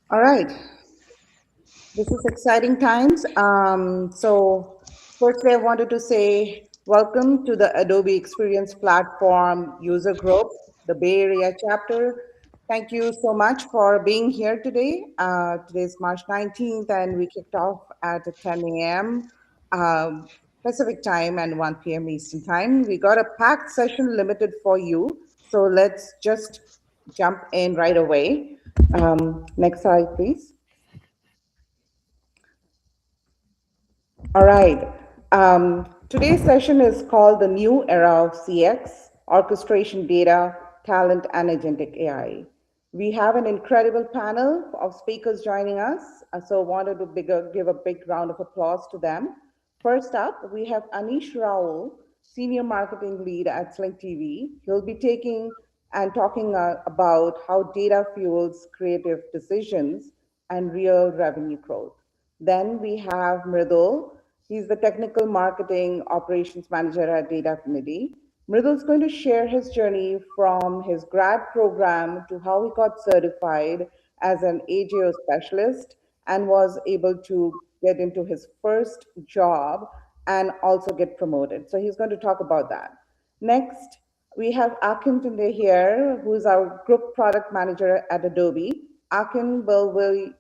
All right, this is exciting times. Firstly, I wanted to say welcome to the Adobe Experience Platform user group, the Bay Area chapter. Thank you so much for being here today. Today is March 19th, and we kicked off at 10 a.m. Pacific time and 1 p.m. Eastern time. We got a packed session limited for you, so let's just jump in right away. Next slide, please. All right. Today's session is called The New Era of CX, Orchestration Data, Talent, and Agentic AI. We have an incredible panel of speakers joining us, so wanted to give a big round of applause to them. First up, we have Anish Raul, Senior Marketing Lead at Slink TV. He'll be taking and talking about how data fuels creative decisions and real revenue growth. Then we have Mridul. He's the Technical Marketing Operations Manager at Data Affinity. Mridul is going to share his journey from his grad program to how he got certified as an AJO specialist and was able to get into his first job and also get promoted. So he's going to talk about that. Next, we have Akin Tunde here, who is our group product manager at Adobe. Akin will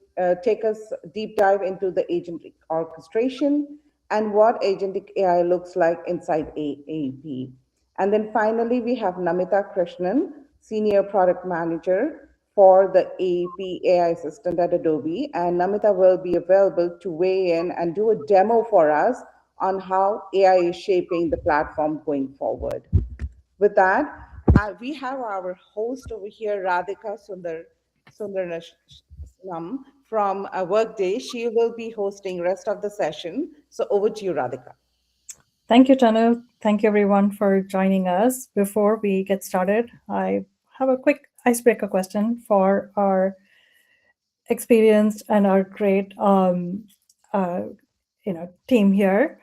take us deep dive into the agent orchestration and what agentic AI looks like inside AEP. And then finally, we have Namita Krishnan, Senior Product Manager for the AEP AI Assistant at Adobe. And Namita will be available to weigh in and do a demo for us on how AI is shaping the platform going forward. With that, we have our host over here, Radhika Sundaranam from Workday. She will be hosting rest of the session. So over to you, Radhika. Thank you, Tanu. Thank you, everyone, for joining us. Before we get started, I have a quick icebreaker question for our experienced and our great uh, team here.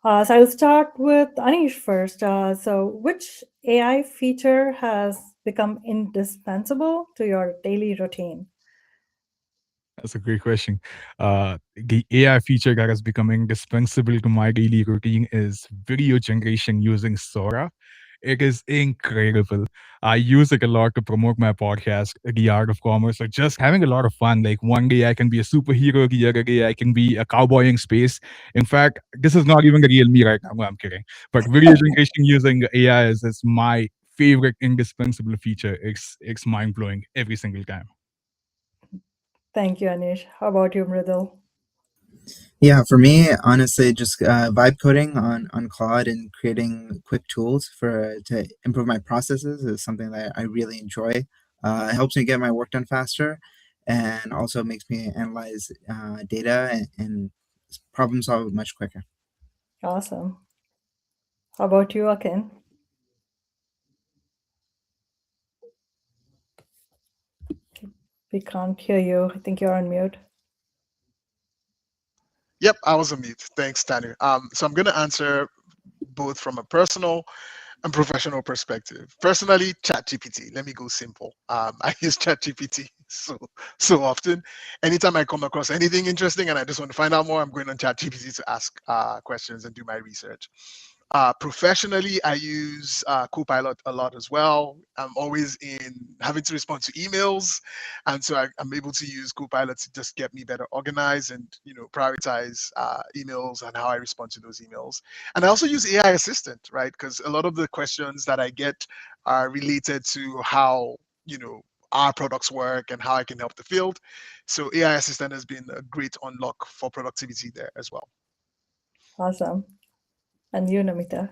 So I'll start with Anish first. So which AI feature has become indispensable to your daily routine? That's a great question. The AI feature that is becoming indispensable to my daily routine is video generation using Sora. It is incredible. I use it a lot to promote my podcast, The Art of Commerce, or just having a lot of fun. Like one day I can be a superhero, the other day I can be a cowboy in space. In fact, this is not even the real me right now. No, I'm kidding. But video generation using AI is my favorite indispensable feature. It's mind blowing every single time. Thank you, Anish. How about you, Mridul? Yeah, for me, honestly, just vibe coding on Claude and creating quick tools for to improve my processes is something that I really enjoy. It helps me get my work done faster, and also makes me analyze data and problem solve much quicker. Awesome. How about you, Akin? We can't hear you. I think you're on mute. Yep, I was on mute. Thanks, Tanu. So I'm going to answer both from a personal and professional perspective. Personally, ChatGPT. Let me go simple. I use ChatGPT so often. Anytime I come across anything interesting and I just want to find out more, I'm going on ChatGPT to ask questions and do my research. Professionally, I use Copilot a lot as well. I'm always in having to respond to emails, and so I'm able to use Copilot to just get me better organized and prioritize emails and how I respond to those emails. And I also use AI Assistant, right? Because a lot of the questions that I get are related to how our products work and how I can help the field. So AI Assistant has been a great unlock for productivity there as well. Awesome. And you, Namita?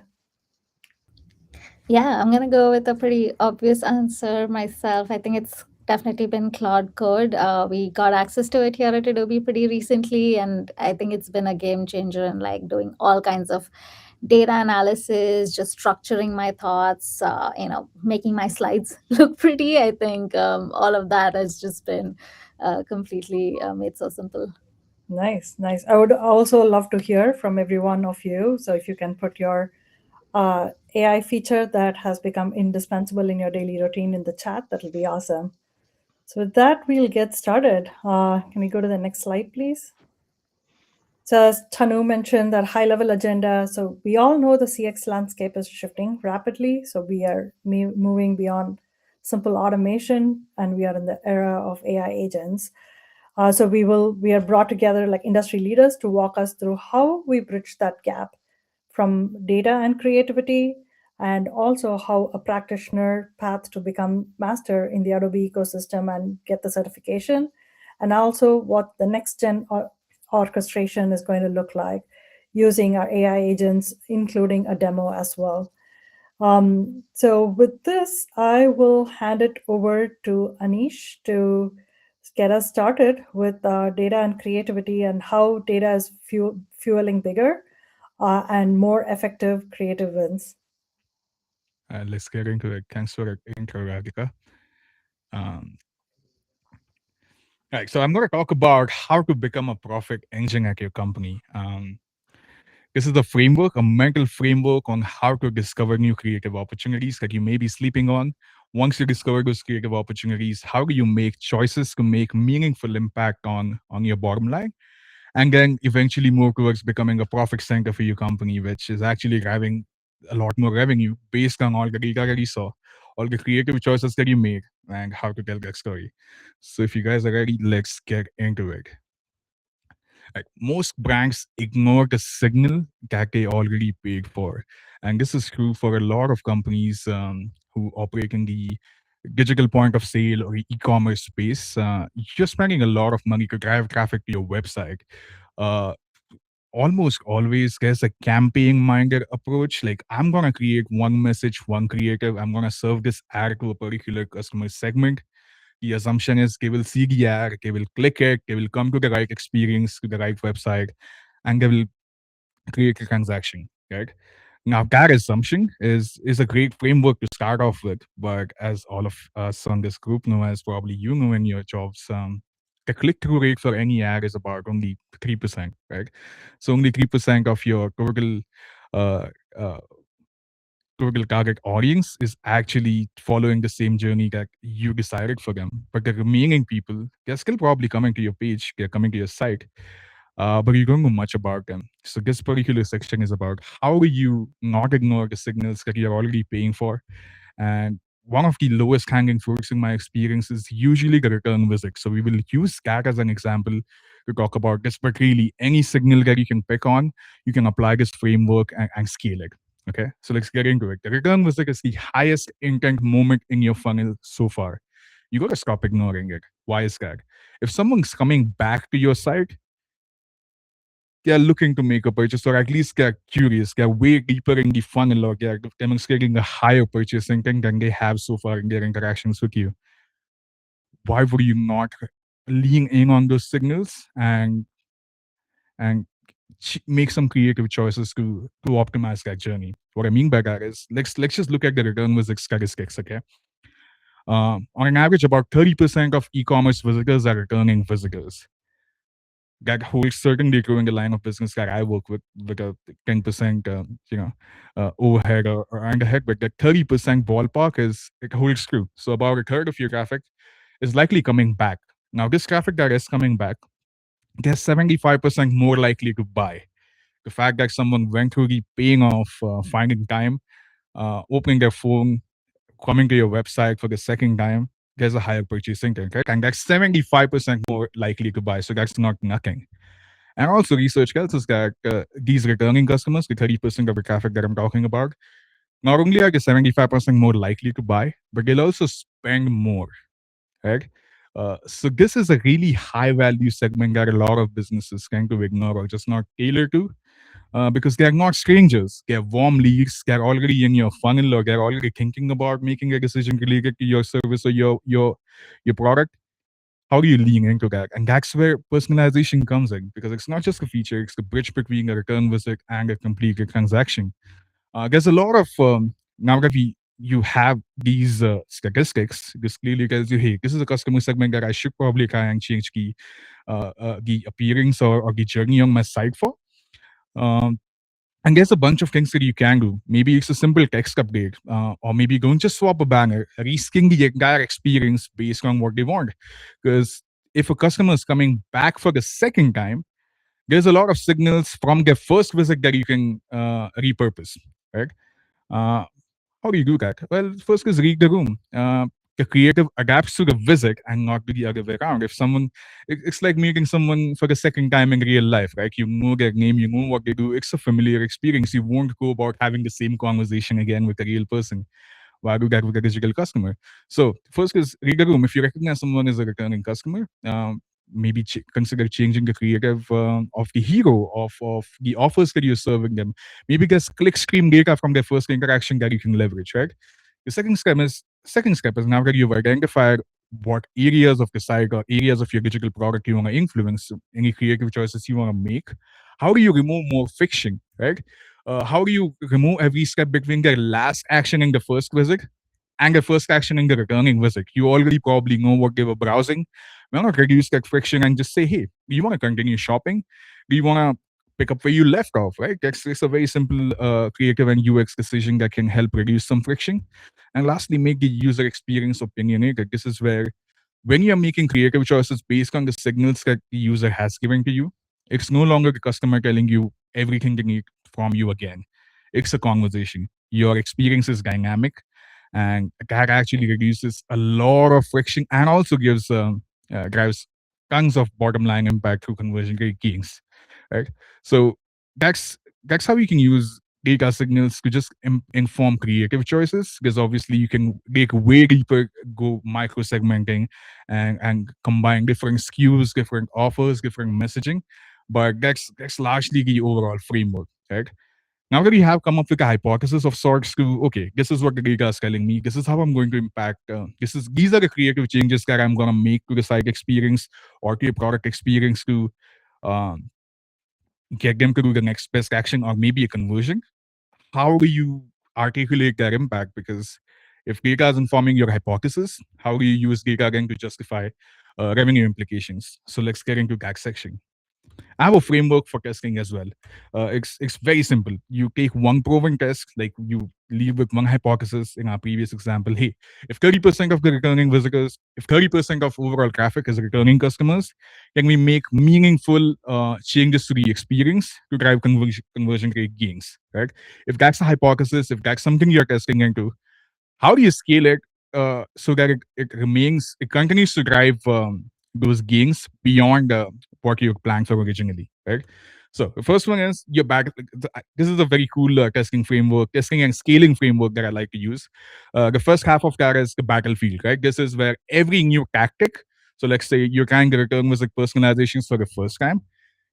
Yeah, I'm gonna go with a pretty obvious answer myself. I think it's definitely been Cloud Code. We got access to it here at Adobe pretty recently, and I think it's been a game changer in like doing all kinds of data analysis, just structuring my thoughts, making my slides look pretty. I think all of that has just been completely made so simple. Nice, nice. I would also love to hear from every one of you. So if you can put your AI feature that has become indispensable in your daily routine in the chat, that'll be awesome. So with that, we'll get started. Can we go to the next slide, please? So as Tanu mentioned, that high-level agenda. So we all know the CX landscape is shifting rapidly. So we are moving beyond simple automation, and we are in the era of AI agents. So we are brought together like industry leaders to walk us through how we bridge that gap from data and creativity, and also how a practitioner path to become master in the Adobe ecosystem and get the certification, and also what the next gen orchestration is going to look like using our AI agents, including a demo as well. So with this, I will hand it over to Anish to get us started with data and creativity and how data is fueling bigger and more effective creative wins. Let's get into it. Thanks for the intro, Radhika. Um, right, so I'm going to talk about how to become a profit engine at your company. This is a framework, a mental framework on how to discover new creative opportunities that you may be sleeping on. Once you discover those creative opportunities, how do you make choices to make meaningful impact on your bottom line? And then eventually move towards becoming a profit center for your company, which is actually driving a lot more revenue based on all the data that you saw, all the creative choices that you made, and how to tell that story. So if you guys are ready, let's get into it. Like most brands ignore the signal that they already paid for. And this is true for a lot of companies who operate in the digital point of sale or e-commerce space. You're spending a lot of money to drive traffic to your website. Uh, Almost always there's a campaign minded approach. Like, I'm going to create one message, one creative. I'm going to serve this ad to a particular customer segment. The assumption is they will see the ad, they will click it, they will come to the right experience, to the right website, and they will create a transaction, right? Now, that assumption is a great framework to start off with, but as all of us on this group know, as probably you know in your jobs, the click-through rate for any ad is about only 3%, right? So only 3% of your uh, uh, total target audience is actually following the same journey that you decided for them. But the remaining people, they're still probably coming to your page, they're coming to your site, but you don't know much about them. So this particular section is about how do you not ignore the signals that you're already paying for. And one of the lowest hanging fruits in my experience is usually the return visit. So we will use that as an example to talk about this, but really any signal that you can pick on, you can apply this framework and scale it. Okay, so let's get into it. The return visit is the highest intent moment in your funnel so far. You got to stop ignoring it. Why is that? If someone's coming back to your site, they're looking to make a purchase, or at least they're curious, they're way deeper in the funnel, or they're demonstrating a higher purchase intent than they have so far in their interactions with you. Why would you not lean in on those signals and make some creative choices to optimize that journey? What I mean by that is, let's just look at the return visit statistics. Okay, on an average, about 30% of e-commerce visitors are returning visitors. That holds certainly true in the line of business that I work with a 10% overhead or underhead, but that 30% ballpark is it holds true. So about a third of your traffic is likely coming back. Now, this traffic that is coming back, they're 75% more likely to buy. The fact that someone went through the paying of finding time, opening their phone, coming to your website for the second time, there's a higher purchasing intent, right? And that's 75% more likely to buy. So that's not nothing. And also, research tells us that these returning customers, the 30% of the traffic that I'm talking about, not only are they 75% more likely to buy, but they'll also spend more, right? So this is a really high value segment that a lot of businesses tend to ignore or just not tailor to, because they're not strangers. They're warm leads. They're already in your funnel, or they're already thinking about making a decision related to your service or your product. How do you lean into that? And that's where personalization comes in, because it's not just a feature, it's the bridge between a return visit and a completed transaction. There's a lot of, now that you have these statistics, this clearly tells you, hey, this is a customer segment that I should probably try and change the appearance or the journey on my site for. Um, And there's a bunch of things that you can do. Maybe it's a simple text update, or maybe go and just swap a banner, reskin the entire experience based on what they want. Because if a customer is coming back for the second time, there's a lot of signals from their first visit that you can repurpose, right? Uh, how do you do that? Well, first is read the room. The creative adapts to the visit and not to the other way around. If someone, it's like meeting someone for the second time in real life, right? You know their name, you know what they do. It's a familiar experience. You won't go about having the same conversation again with a real person. Why do that with a digital customer? So first is read the room. If you recognize someone as a returning customer, maybe consider changing the creative of the hero of the offers that you're serving them. Maybe there's click stream data from their first interaction that you can leverage, right? The second step is now that you've identified what areas of the site or areas of your digital product you want to influence, any creative choices you want to make. How do you remove more friction, right? How do you remove every step between the last action and the first visit and the first action and the returning visit? You already probably know what they were browsing. Why not reduce that friction and just say, hey, do you want to continue shopping? Do you want to pick up where you left off, right? That's it's a very simple creative and UX decision that can help reduce some friction. And lastly, make the user experience opinionated. This is where when you're making creative choices based on the signals that the user has given to you, it's no longer the customer telling you everything they need from you again. It's a conversation. Your experience is dynamic, and that actually reduces a lot of friction and also drives tons of bottom line impact through conversion rate gains, right? So that's how you can use data signals to just inform creative choices, because obviously you can dig way deeper, go micro segmenting and combine different SKUs, different offers, different messaging. But that's largely the overall framework, right? Now that we have come up with a hypothesis of sorts to, okay, this is what the data is telling me, this is how I'm going to impact, these are the creative changes that I'm going to make to the site experience or to your product experience to um, get them to do the next best action or maybe a conversion. How do you articulate that impact? Because if data is informing your hypothesis, how do you use data again to justify revenue implications? So let's get into that section. I have a framework for testing as well. It's very simple. You take one proven test, like you leave with one hypothesis in our previous example. Hey, if 30% of the returning visitors, if 30% of overall traffic is returning customers, can we make meaningful changes to the experience to drive conversion rate gains, right? If that's the hypothesis, if that's something you're testing into, how do you scale it so that it continues to drive those gains beyond what you planned for originally, right? So the first one is your back. This is a very cool testing framework, testing and scaling framework that I like to use. The first half of that is the battlefield, right? This is where every new tactic. So let's say you're trying to return visit personalizations for the first time.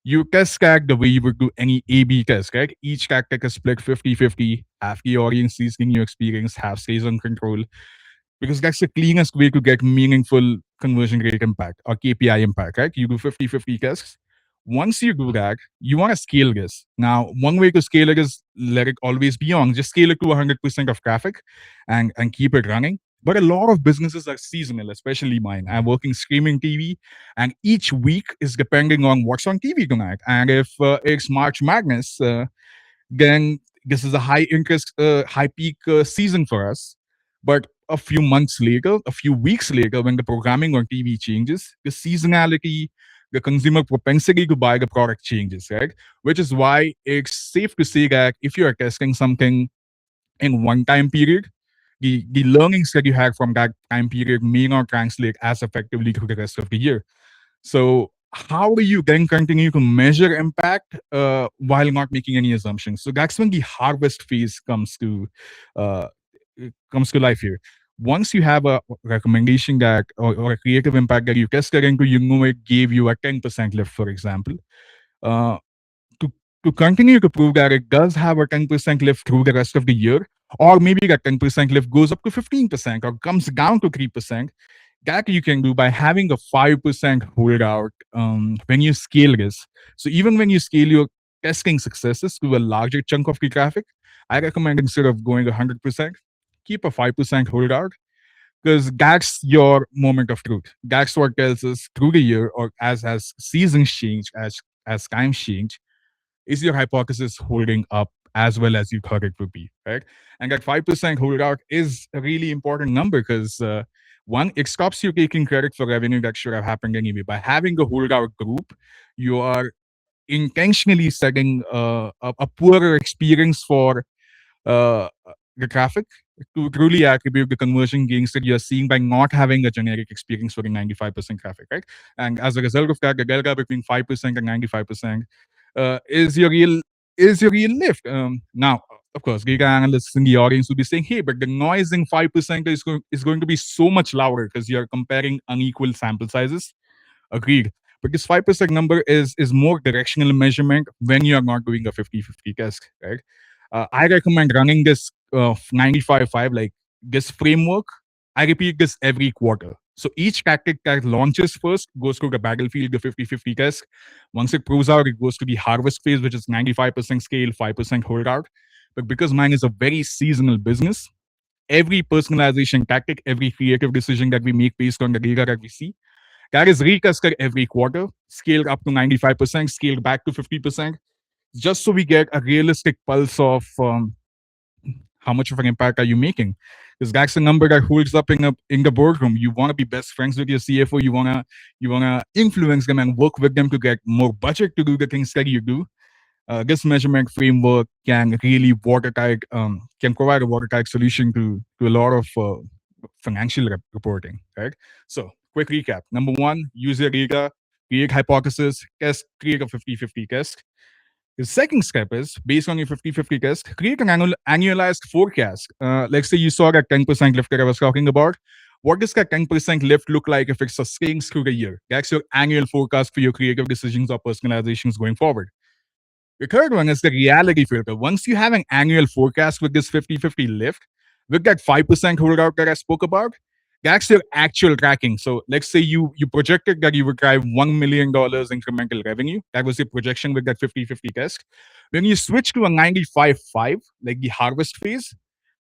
You test tag the way you would do any A/B test, right? Each tactic is split 50-50. Half the audience sees the new experience, half stays on control, because that's the cleanest way to get meaningful conversion rate impact or KPI impact, right? You do 50-50 tests. Once you do that, you want to scale this. Now, one way to scale it is let it always be on. Just scale it to 100% of traffic and keep it running. But a lot of businesses are seasonal, especially mine. I'm working streaming TV, and each week is depending on what's on TV tonight. And if it's March Madness, then this is a high interest, high peak season for us. But a few months later, a few weeks later, when the programming on TV changes, the seasonality, the consumer propensity to buy the product changes, right? Which is why it's safe to say that if you are testing something in one time period, the learnings that you had from that time period may not translate as effectively to the rest of the year. So how do you then continue to measure impact while not making any assumptions? So that's when the harvest phase uh, comes to life here. Once you have a recommendation that or a creative impact that you tested into, you know it gave you a 10% lift, for example. Uh, to, to continue to prove that it does have a 10% lift through the rest of the year, or maybe that 10% lift goes up to 15% or comes down to 3%, that you can do by having a 5% holdout when you scale this. So even when you scale your testing successes to a larger chunk of the traffic, I recommend instead of going 100%, keep a 5% holdout, because that's your moment of truth. That's what tells us through the year or as seasons change, as times change, is your hypothesis holding up as well as you thought it would be, right? And that 5% holdout is a really important number because one, it stops you taking credit for revenue that should have happened anyway. By having a holdout group, you are intentionally setting a poorer experience for uh, the traffic to truly attribute the conversion gains that you're seeing by not having a generic experience for the 95% traffic, right? And as a result of that, the delta between 5% and 95% is your real lift. Now, of course, data analysts in the audience will be saying, "Hey, but the noise in 5% is going to be so much louder because you're comparing unequal sample sizes." Agreed. But this 5% number is more directional measurement when you are not doing a 50-50 test, right? I recommend running this 95-5, like this framework. I repeat this every quarter. So each tactic that launches first goes to the battlefield, the 50-50 test. Once it proves out, it goes to the harvest phase, which is 95% scale, 5% holdout. But because mine is a very seasonal business, every personalization tactic, every creative decision that we make based on the data that we see, that is retested every quarter, scaled up to 95%, scaled back to 50%, just so we get a realistic pulse of how much of an impact are you making. Because that's the number that holds up in the boardroom. You want to be best friends with your CFO. You wanna influence them and work with them to get more budget to do the things that you do. This measurement framework can really watertight, can provide a watertight solution to a lot of financial reporting, right? So, quick recap. Number one, use your data, create hypothesis, test, create a 50-50 test. The second step is, based on your 50-50 test, create an annualized forecast. Let's say you saw that 10% lift that I was talking about. What does that 10% lift look like if it sustains through the year? That's your annual forecast for your creative decisions or personalizations going forward. The third one is the reality filter. Once you have an annual forecast with this 50-50 lift, with that 5% holdout that I spoke about, that's your actual tracking. So let's say you projected that you would drive $1 million incremental revenue. That was your projection with that 50-50 test. When you switch to a 95-5, like the harvest phase,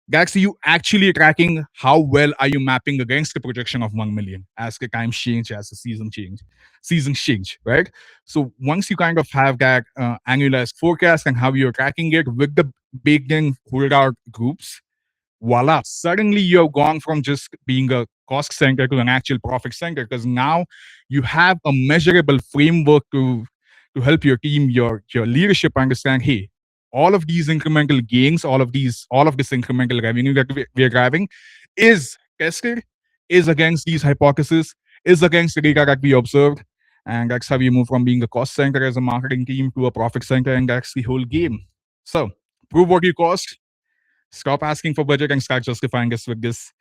that's you actually tracking how well are you mapping against the projection of 1 million as the times change, as the seasons change, right? So once you kind of have that annualized forecast and how you're tracking it with the baked in holdout groups, voila, suddenly you're gone from just being a cost center to an actual profit center because now you have a measurable framework to help your team, your leadership understand, hey, all of these incremental gains, all of this incremental revenue that we're driving is tested, is against these hypotheses, is against the data that we observed. And that's how we move from being a cost center as a marketing team to a profit center, and that's the whole game. So prove what you cost, stop asking for budget, and start justifying us with this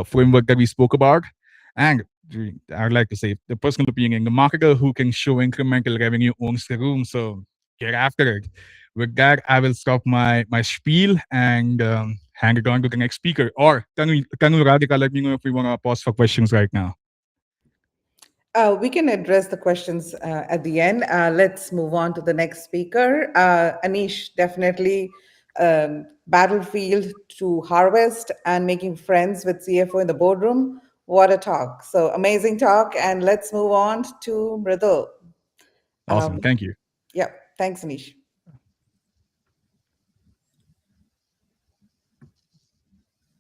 framework that we spoke about. And I'd like to say, the personal opinion, the marketer who can show incremental revenue owns the room. So get after it. With that, I will stop my spiel and hand it on to the next speaker. Or Tanu Radhika, let me know if we want to pause for questions right now. We can address the questions at the end. Let's move on to the next speaker. Anish, definitely battlefield to harvest and making friends with CFO in the boardroom. What a talk. So amazing talk. And let's move on to Mridul. Awesome. Thank you. Yeah. Thanks, Anish.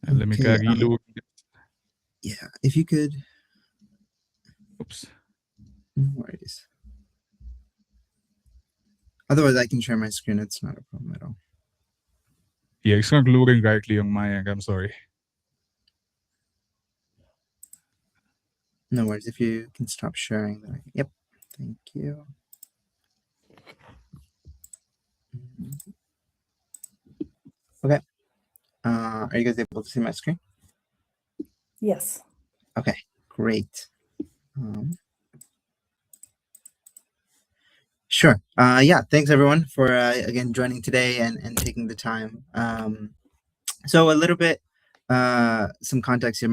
And let me Okay, reload. yeah, if you could. Oops. No worries. Otherwise, I can share my screen. It's not a problem at all. Yeah, it's not loading rightly on my end. I'm sorry. No worries. If you can stop sharing, then yep. Thank you. Okay. Are you guys able to see my screen? Yes. Okay, great. Sure. Yeah, thanks everyone for again joining today and taking the time. So a little bit, some context here.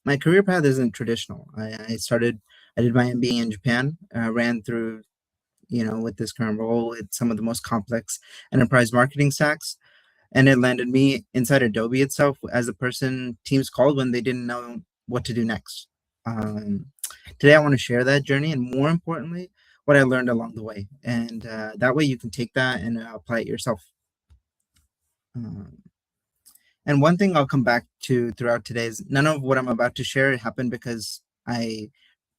My career path isn't traditional. I did my MBA in Japan, ran through, with this current role, it's some of the most complex enterprise marketing stacks, and it landed me inside Adobe itself as a person teams called when they didn't know what to do next. Today, I want to share that journey, and more importantly, what I learned along the way, and that way you can take that and apply it yourself. And one thing I'll come back to throughout today is none of what I'm about to share happened because I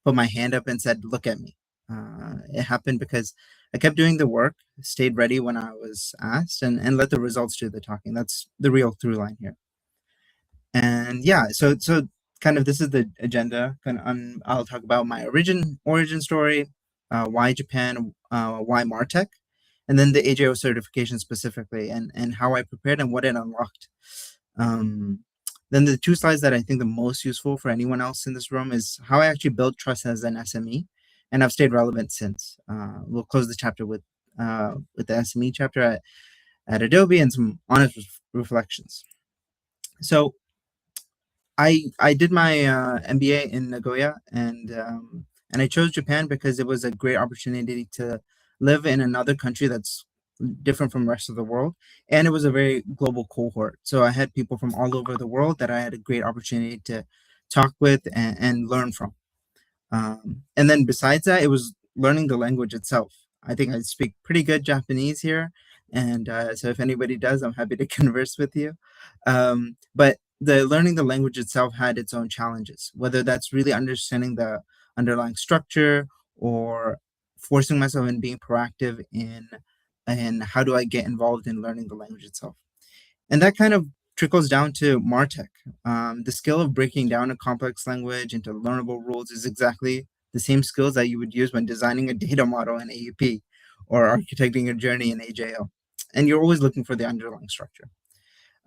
put my hand up and said, "Look at me." It happened because I kept doing the work, stayed ready when I was asked, and let the results do the talking. That's the real through line here. And yeah, so kind of this is the agenda. I'll talk about my origin story, why Japan, why Martech, and then the AJO certification specifically, and how I prepared and what it unlocked. Um, then the two slides that I think the most useful for anyone else in this room is how I actually built trust as an SME, and I've stayed relevant since. We'll close the chapter with the SME chapter at Adobe and some honest reflections. So I did my MBA in Nagoya, and I chose Japan because it was a great opportunity to live in another country that's different from the rest of the world, and it was a very global cohort. So I had people from all over the world that I had a great opportunity to talk with and learn from. And then besides that, it was learning the language itself. I think I speak pretty good Japanese here. And so if anybody does, I'm happy to converse with you. But the learning the language itself had its own challenges, whether that's really understanding the underlying structure or forcing myself and being proactive in and how do I get involved in learning the language itself. And that kind of trickles down to MarTech. The skill of breaking down a complex language into learnable rules is exactly the same skills that you would use when designing a data model in AEP or architecting a journey in AJO. And you're always looking for the underlying structure.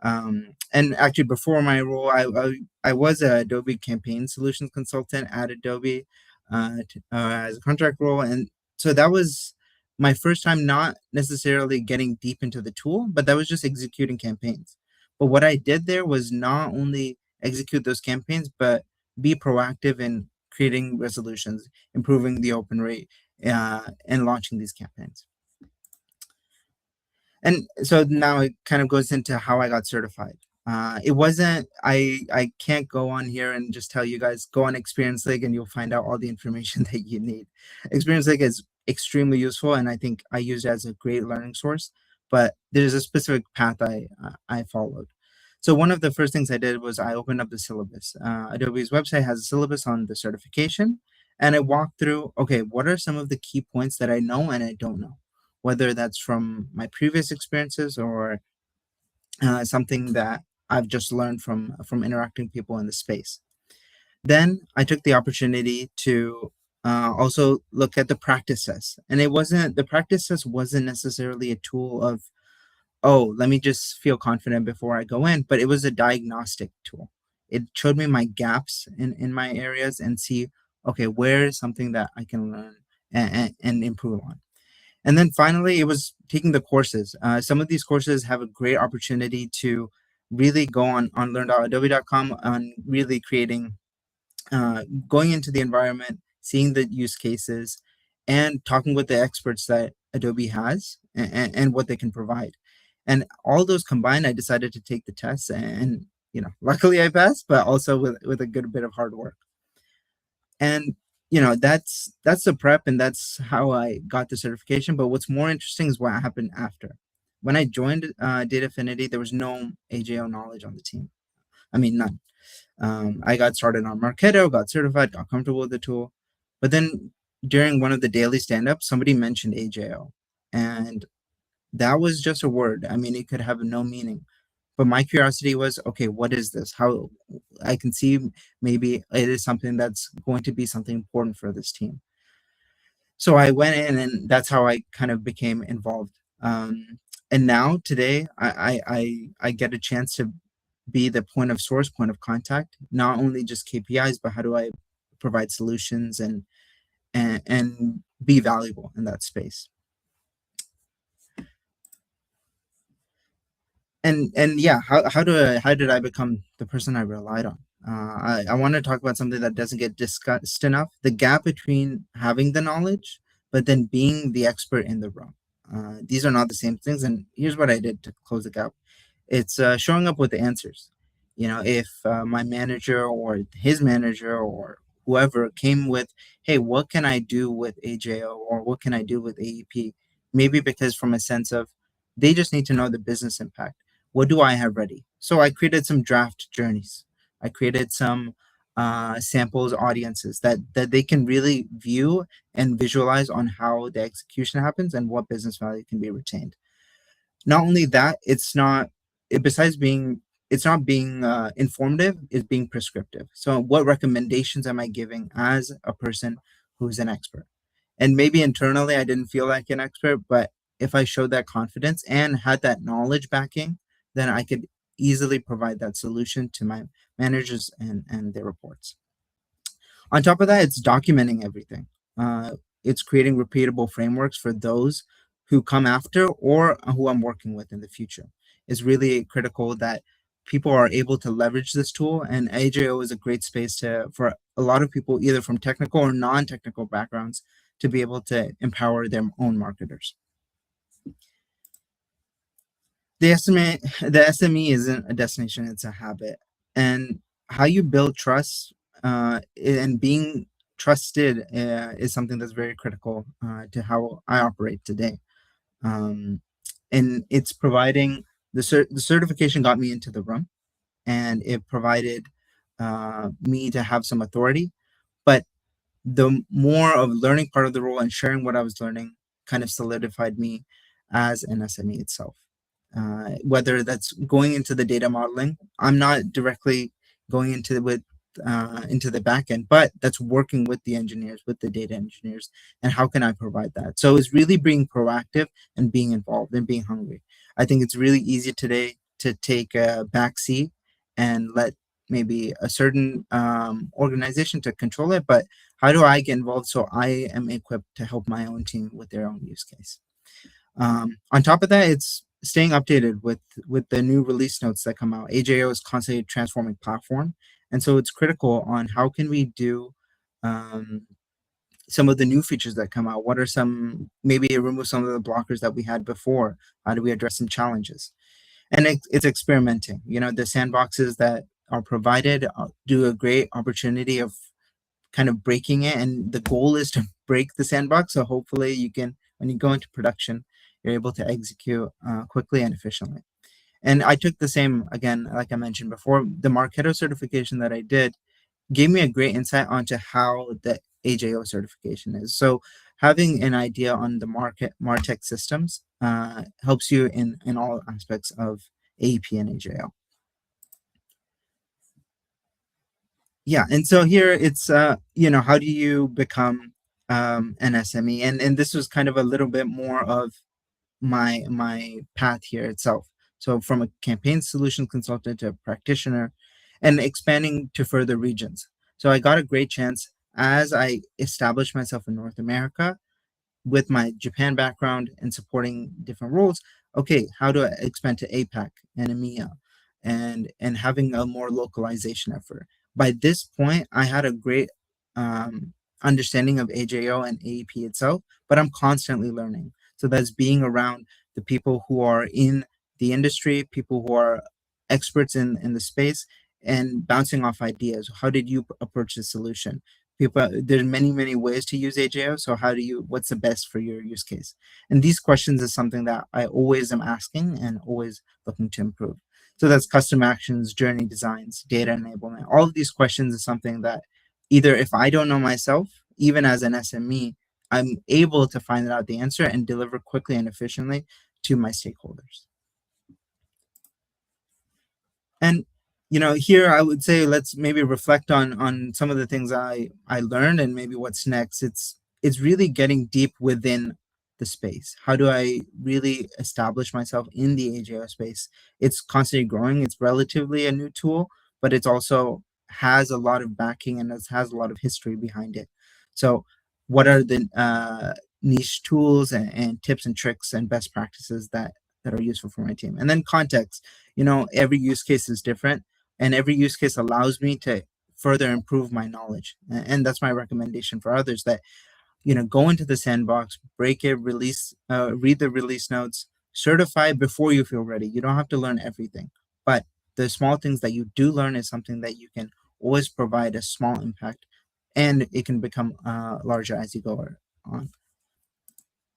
And actually, before my role, I was a Adobe campaign solutions consultant at Adobe as a contract role, and so that was my first time not necessarily getting deep into the tool, but that was just executing campaigns. But what I did there was not only execute those campaigns, but be proactive in creating resolutions, improving the open rate, and launching these campaigns. And so now it kind of goes into how I got certified. It wasn't, I can't go on here and just tell you guys, go on Experience League and you'll find out all the information that you need. Experience League is extremely useful, and I think I use it as a great learning source, but there's a specific path I followed. So one of the first things I did was I opened up the syllabus. Adobe's website has a syllabus on the certification, and I walked through, okay, what are some of the key points that I know and I don't know? Whether that's from my previous experiences or something that I've just learned from interacting with people in the space. Then I took the opportunity to also look at the practice test, and the practice test wasn't necessarily a tool of, oh, let me just feel confident before I go in, but it was a diagnostic tool. It showed me my gaps in my areas and see, okay, where is something that I can learn and improve on. And then finally, it was taking the courses. Some of these courses have a great opportunity to really go on learn.adobe.com on really creating, going into the environment, seeing the use cases, and talking with the experts that Adobe has and what they can provide. And all those combined, I decided to take the test, and luckily I passed, but also with a good bit of hard work. And that's the prep, and that's how I got the certification. But what's more interesting is what happened after. When I joined Data Affinity, there was no AJO knowledge on the team. I mean, none. I got started on Marketo, got certified, got comfortable with the tool. But then during one of the daily stand-ups, somebody mentioned AJO, and that was just a word. I mean, it could have no meaning. But my curiosity was, okay, what is this? How I can see maybe it is something that's going to be something important for this team. So I went in, and that's how I kind of became involved. And now today, I get a chance to be the point of source, point of contact, not only just KPIs, but how do I provide solutions and be valuable in that space. And yeah, how did I become the person I relied on? I want to talk about something that doesn't get discussed enough: the gap between having the knowledge but then being the expert in the room. These are not the same things, and here's what I did to close the gap. It's showing up with the answers. If my manager or his manager or whoever came with, hey, what can I do with AJO, or what can I do with AEP? Maybe because from a sense of they just need to know the business impact. What do I have ready? So I created some draft journeys. I created some samples audiences that they can really view and visualize on how the execution happens and what business value can be retained. Not only that, besides being it's not being informative, it's being prescriptive. So what recommendations am I giving as a person who's an expert? And maybe internally I didn't feel like an expert, but if I showed that confidence and had that knowledge backing, then I could easily provide that solution to my managers and their reports. On top of that, it's documenting everything. It's creating repeatable frameworks for those who come after or who I'm working with in the future. It's really critical that people are able to leverage this tool, and AJO is a great space for a lot of people, either from technical or non-technical backgrounds, to be able to empower their own marketers. The SME isn't a destination; it's a habit, and how you build trust and being trusted is something that's very critical to how I operate today. Um, and it's providing the certification got me into the room, and it provided me to have some authority, but the more of learning part of the role and sharing what I was learning kind of solidified me as an SME itself. Whether that's going into the data modeling, I'm not directly going into the back end, but that's working with the engineers, with the data engineers, and how can I provide that? So it's really being proactive and being involved and being hungry. I think it's really easy today to take a back seat and let maybe a certain organization to control it, but how do I get involved so I am equipped to help my own team with their own use case? On top of that, it's staying updated with the new release notes that come out. AJO is constantly transforming platform, and so it's critical on how can we do um, some of the new features that come out. What are some, maybe remove some of the blockers that we had before? How do we address some challenges? And it's experimenting. You know, the sandboxes that are provided do a great opportunity of kind of breaking it, and the goal is to break the sandbox, so hopefully you can, when you go into production, you're able to execute quickly and efficiently. And I took the same, again, like I mentioned before, the Marketo certification that I did gave me a great insight onto how the AJO certification is. So having an idea on the martech systems helps you in all aspects of AEP and AJO. Yeah, and so here it's how do you become an SME? And this was kind of a little bit more of my path here itself. So from a campaign solution consultant to a practitioner, and expanding to further regions. So I got a great chance as I established myself in North America with my Japan background and supporting different roles. Okay, how do I expand to APAC and EMEA, and having a more localization effort? By this point, I had a great understanding of AJO and AEP itself, but I'm constantly learning. So that's being around the people who are in the industry, people who are experts in the space, and bouncing off ideas. How did you approach the solution? People, there's many ways to use AJO, so what's the best for your use case? And these questions is something that I always am asking and always looking to improve. So that's custom actions, journey designs, data enablement. All of these questions is something that either if I don't know myself, even as an SME, I'm able to find out the answer and deliver quickly and efficiently to my stakeholders. And here I would say let's maybe reflect on some of the things I learned and maybe what's next. It's really getting deep within the space. How do I really establish myself in the AJO space? It's constantly growing. It's relatively a new tool, but it's also has a lot of backing and it has a lot of history behind it. So what are the niche tools and tips and tricks and best practices that are useful for my team? And then context. Every use case is different, and every use case allows me to further improve my knowledge. And that's my recommendation for others, that go into the sandbox, break it, read the release notes, certify before you feel ready. You don't have to learn everything, but the small things that you do learn is something that you can always provide a small impact and it can become larger as you go on.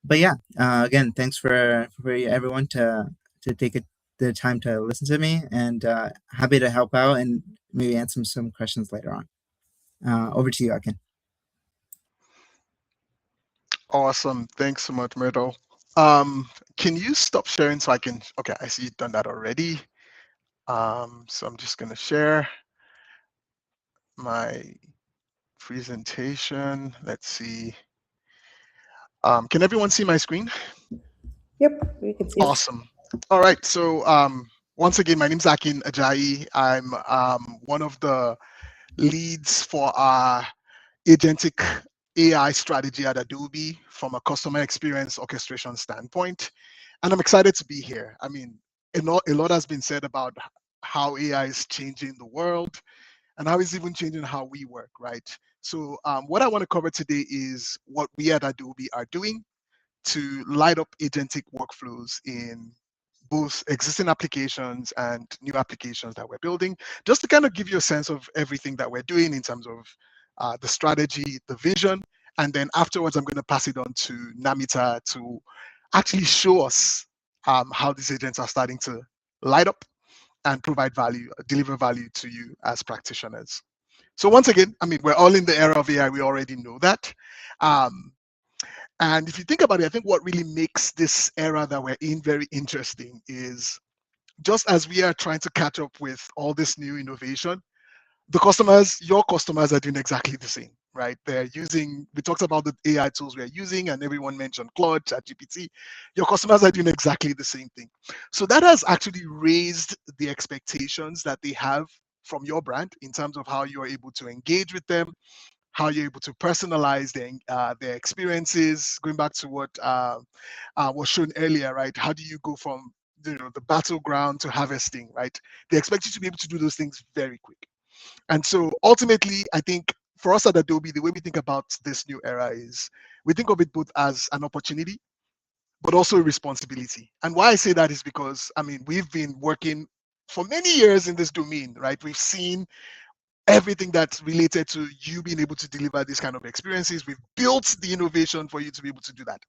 But yeah, again, thanks for everyone to take the time to listen to me, and happy to help out and maybe answer some questions later on. Over to you, Akin. Awesome. Thanks so much, Myrtle. Can you stop sharing so I can? Okay, I see you've done that already. So I'm just gonna share my presentation. Let's see. Can everyone see my screen? Yep, we can see. Awesome. All right. So once again, my name's Akin Ajayi. I'm one of the leads for our agentic AI strategy at Adobe from a customer experience orchestration standpoint. And I'm excited to be here. I mean, a lot has been said about how AI is changing the world and how it's even changing how we work, right? So what I want to cover today is what we at Adobe are doing to light up agentic workflows in both existing applications and new applications that we're building, just to kind of give you a sense of everything that we're doing in terms of the strategy, the vision, and then afterwards I'm going to pass it on to Namita to actually show us how these agents are starting to light up and provide value, deliver value to you as practitioners. So once again, I mean, we're all in the era of AI. We already know that. And if you think about it, I think what really makes this era that we're in very interesting is just as we are trying to catch up with all this new innovation, the customers, your customers are doing exactly the same, right? They're using, we talked about the AI tools we're using, and everyone mentioned Claude, ChatGPT. Your customers are doing exactly the same thing. So that has actually raised the expectations that they have from your brand in terms of how you're able to engage with them, how you're able to personalize their experiences. Going back to what was shown earlier, right? How do you go from the battleground to harvesting, right? They expect you to be able to do those things very quick. And so ultimately, I think for us at Adobe, the way we think about this new era is we think of it both as an opportunity, but also a responsibility. And why I say that is because, I mean, we've been working for many years in this domain, right? We've seen everything that's related to you being able to deliver these kind of experiences. We've built the innovation for you to be able to do that.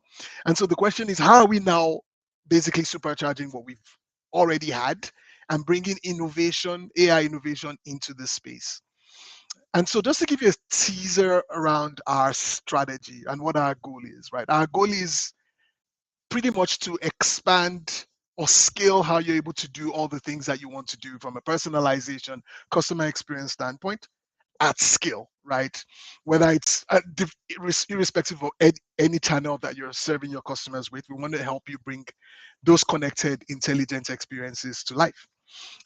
And so the question is, how are we now basically supercharging what we've already had and bringing innovation, AI innovation into this space? And so just to give you a teaser around our strategy and what our goal is, right? Our goal is pretty much to expand or scale how you're able to do all the things that you want to do from a personalization, customer experience standpoint at scale, right? Whether it's irrespective of any channel that you're serving your customers with, we want to help you bring those connected, intelligent experiences to life.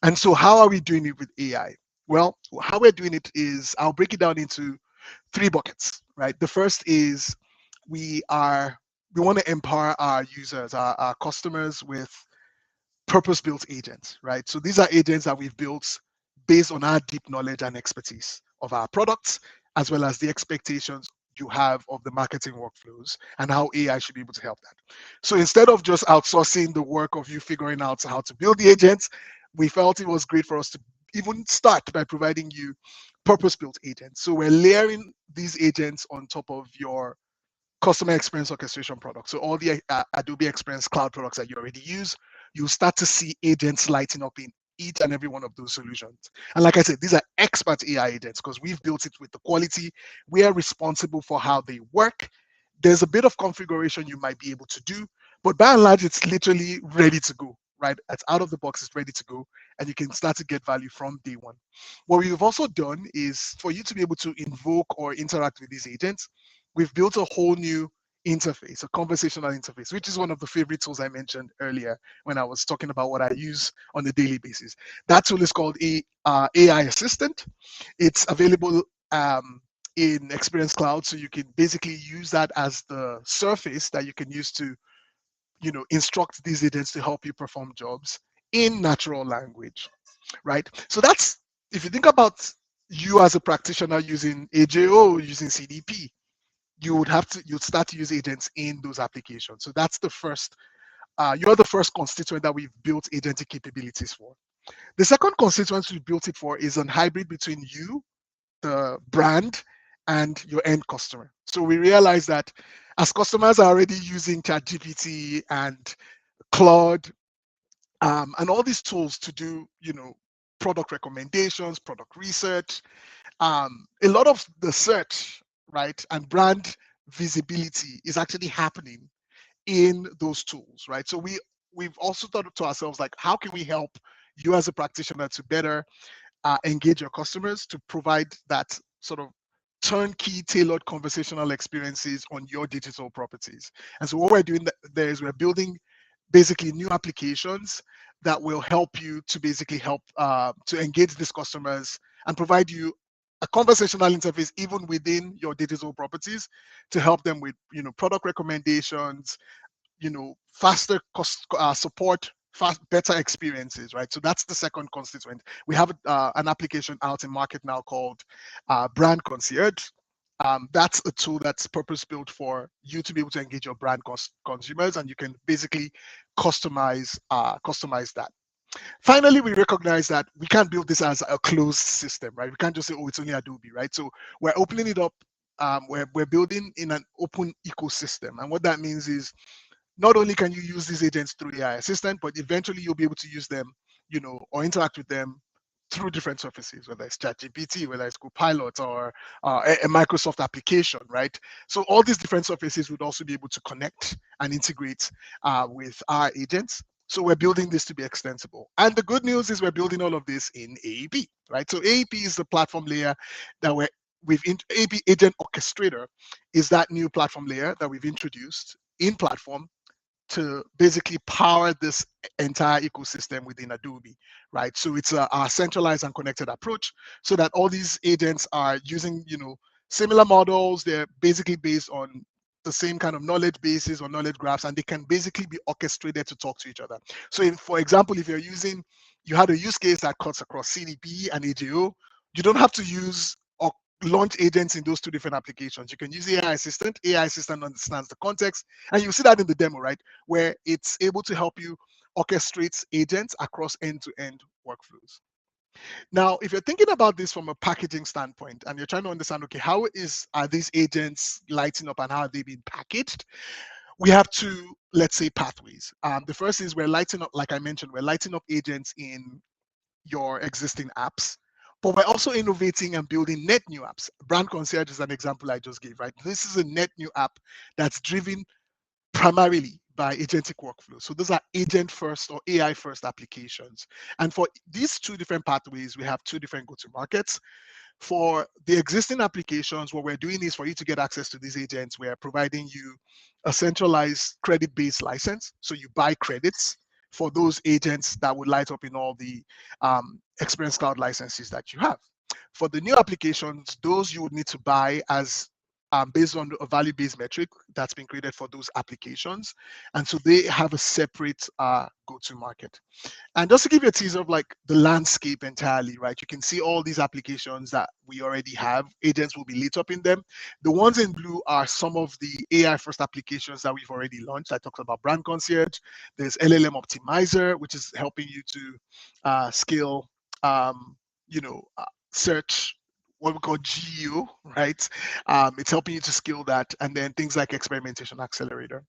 And so how are we doing it with AI? Well, how we're doing it is, I'll break it down into three buckets, right? The first is we want to empower our users, our customers with purpose-built agents, right? So these are agents that we've built based on our deep knowledge and expertise of our products, as well as the expectations you have of the marketing workflows and how AI should be able to help that. So instead of just outsourcing the work of you figuring out how to build the agents, we felt it was great for us to even start by providing you purpose-built agents. So we're layering these agents on top of your customer experience orchestration products. So all the Adobe Experience Cloud products that you already use, you'll start to see agents lighting up in each and every one of those solutions. And like I said, these are expert AI agents because we've built it with the quality. We are responsible for how they work. There's a bit of configuration you might be able to do, but by and large, it's literally ready to go, right? It's out of the box, it's ready to go, and you can start to get value from day one. What we've also done is for you to be able to invoke or interact with these agents, we've built a whole new interface, a conversational interface, which is one of the favorite tools I mentioned earlier when I was talking about what I use on a daily basis. That tool is called AI Assistant. It's available in Experience Cloud, so you can basically use that as the surface that you can use to, instruct these agents to help you perform jobs in natural language, right? So that's, if you think about you as a practitioner using AJO, using CDP, you'd start to use agents in those applications. So that's the first, you're the first constituent that we've built agentic capabilities for. The second constituent we built it for is a hybrid between you, the brand, and your end customer. So we realized that as customers are already using ChatGPT and Claude and all these tools to do, product recommendations, product research, a lot of the search, right, and brand visibility is actually happening in those tools, right? So we've also thought to ourselves, like, how can we help you as a practitioner to better engage your customers, to provide that sort of turnkey tailored conversational experiences on your digital properties. And so what we're doing there is we're building basically new applications that will help you to basically help to engage these customers and provide you a conversational interface even within your digital properties to help them with product recommendations, faster support, better experiences, right? So that's the second constituent. We have an application out in market now called Brand Concierge. That's a tool that's purpose built for you to be able to engage your brand consumers, and you can basically customize that. Finally, we recognize that we can't build this as a closed system, right? We can't just say, oh, it's only Adobe, right? So we're opening it up. We're building in an open ecosystem, and what that means is not only can you use these agents through AI Assistant, but eventually you'll be able to use them, or interact with them through different surfaces, whether it's ChatGPT, whether it's Copilot, or a Microsoft application, right? So all these different surfaces would also be able to connect and integrate with our agents. So we're building this to be extensible. And the good news is we're building all of this in AEP, right? So AEP is the platform layer that AEP Agent Orchestrator is that new platform layer that we've introduced in platform to basically power this entire ecosystem within Adobe, right? So it's a centralized and connected approach so that all these agents are using, similar models. They're basically based on the same kind of knowledge bases or knowledge graphs, and they can basically be orchestrated to talk to each other. So for example, if you had a use case that cuts across CDP and AJO, you don't have to use or launch agents in those two different applications. You can use AI Assistant. AI Assistant understands the context, and you see that in the demo, right? Where it's able to help you orchestrate agents across end-to-end workflows. Now, if you're thinking about this from a packaging standpoint and you're trying to understand, okay, are these agents lighting up and how are they being packaged? We have two, let's say, pathways. The first is we're lighting up, like I mentioned, we're lighting up agents in your existing apps, but we're also innovating and building net new apps. Brand Concierge is an example I just gave, right? This is a net new app that's driven primarily by agentic workflows. So those are agent first or AI first applications. And for these two different pathways, we have two different go-to markets. For the existing applications, what we're doing is for you to get access to these agents, we're providing you a centralized credit-based license. So you buy credits for those agents that would light up in all the Experience Cloud licenses that you have. For the new applications, those you would need to buy as based on a value-based metric that's been created for those applications. And so they have a separate go-to market. And just to give you a teaser of like the landscape entirely, right? You can see all these applications that we already have. Agents will be lit up in them. The ones in blue are some of the AI first applications that we've already launched. I talked about Brand Concierge. There's LLM Optimizer, which is helping you to scale, search, what we call GEO, right? It's helping you to scale that. And then things like Experimentation Accelerator.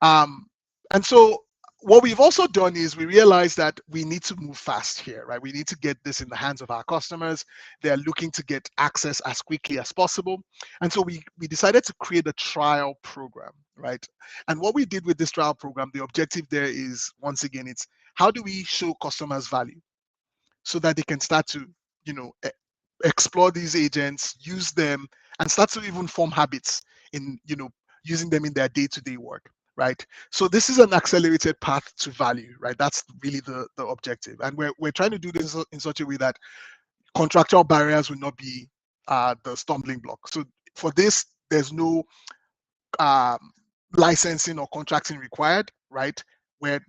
And so what we've also done is we realized that we need to move fast here, right? We need to get this in the hands of our customers. They're looking to get access as quickly as possible. And so we decided to create a trial program, right? And what we did with this trial program, the objective there is, once again, it's how do we show customers value so that they can start to, explore these agents, use them, and start to even form habits in, using them in their day-to-day work, right? So this is an accelerated path to value, right? That's really the objective. And we're trying to do this in such a way that contractual barriers will not be the stumbling block. So for this, there's no licensing or contracting required, right? We're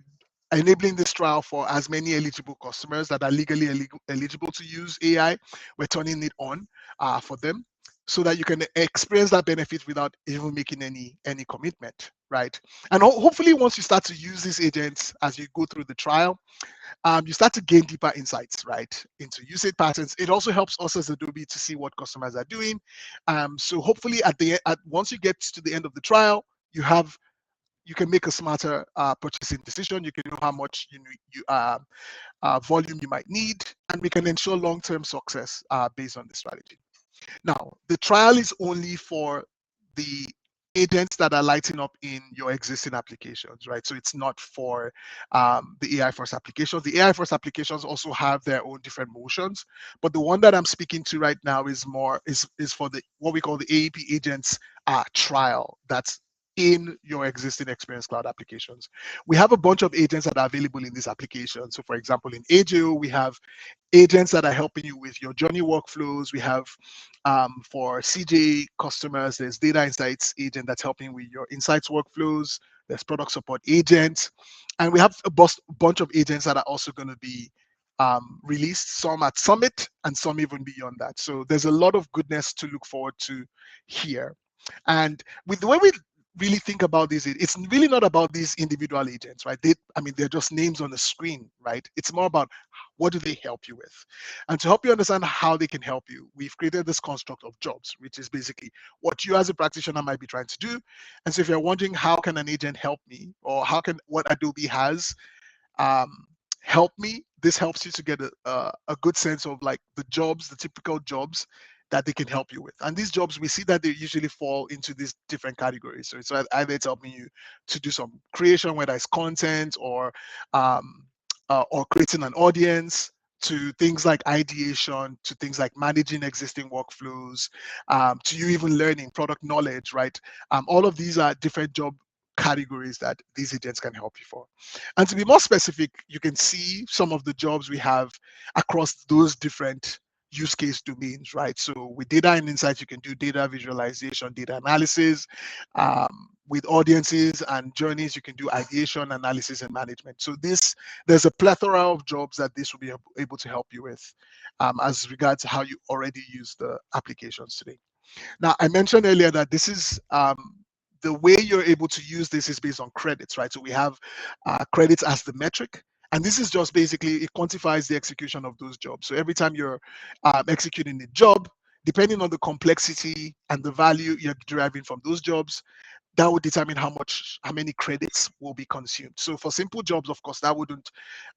enabling this trial for as many eligible customers that are legally eligible to use AI. We're turning it on for them. so that you can experience that benefit without even making any commitment, right? And hopefully once you start to use these agents as you go through the trial, you start to gain deeper insights, right, into usage patterns. It also helps us as Adobe to see what customers are doing. So hopefully once you get to the end of the trial, you can make a smarter purchasing decision. You can know how much volume you might need, and we can ensure long-term success based on the strategy. Now, the trial is only for the agents that are lighting up in your existing applications, right? So it's not for the AI first applications. The AI first applications also have their own different motions, but the one that I'm speaking to right now is for the what we call the AEP agents trial. That's in your existing Experience Cloud applications. We have a bunch of agents that are available in these applications. So for example, in AJO, we have agents that are helping you with your journey workflows. We have for CJ customers, there's data insights agent that's helping with your insights workflows. There's product support agent, and we have a bunch of agents that are also going to be released, some at Summit and some even beyond that. So there's a lot of goodness to look forward to here. And with the way we really think about this, it's really not about these individual agents, right? They're just names on the screen, right? It's more about what do they help you with? And to help you understand how they can help you, we've created this construct of jobs, which is basically what you as a practitioner might be trying to do. And so if you're wondering how can an agent help me, or how can what Adobe has um, help me, this helps you to get a good sense of like the typical jobs that they can help you with. And these jobs, we see that they usually fall into these different categories. So it's either it's helping you to do some creation, whether it's content or creating an audience, to things like ideation, to things like managing existing workflows, to you even learning product knowledge, right? All of these are different job categories that these agents can help you for. And to be more specific, you can see some of the jobs we have across those different use case domains, right? So with data and insights, you can do data visualization, data analysis. With audiences and journeys, you can do ideation, analysis, and management. So there's a plethora of jobs that this will be able to help you with as regards to how you already use the applications today. Now, I mentioned earlier that this is the way you're able to use this is based on credits, right? So we have credits as the metric. And this is just basically, it quantifies the execution of those jobs. So every time you're executing a job, depending on the complexity and the value you're deriving from those jobs, that would determine how many credits will be consumed. So for simple jobs, of course, that wouldn't,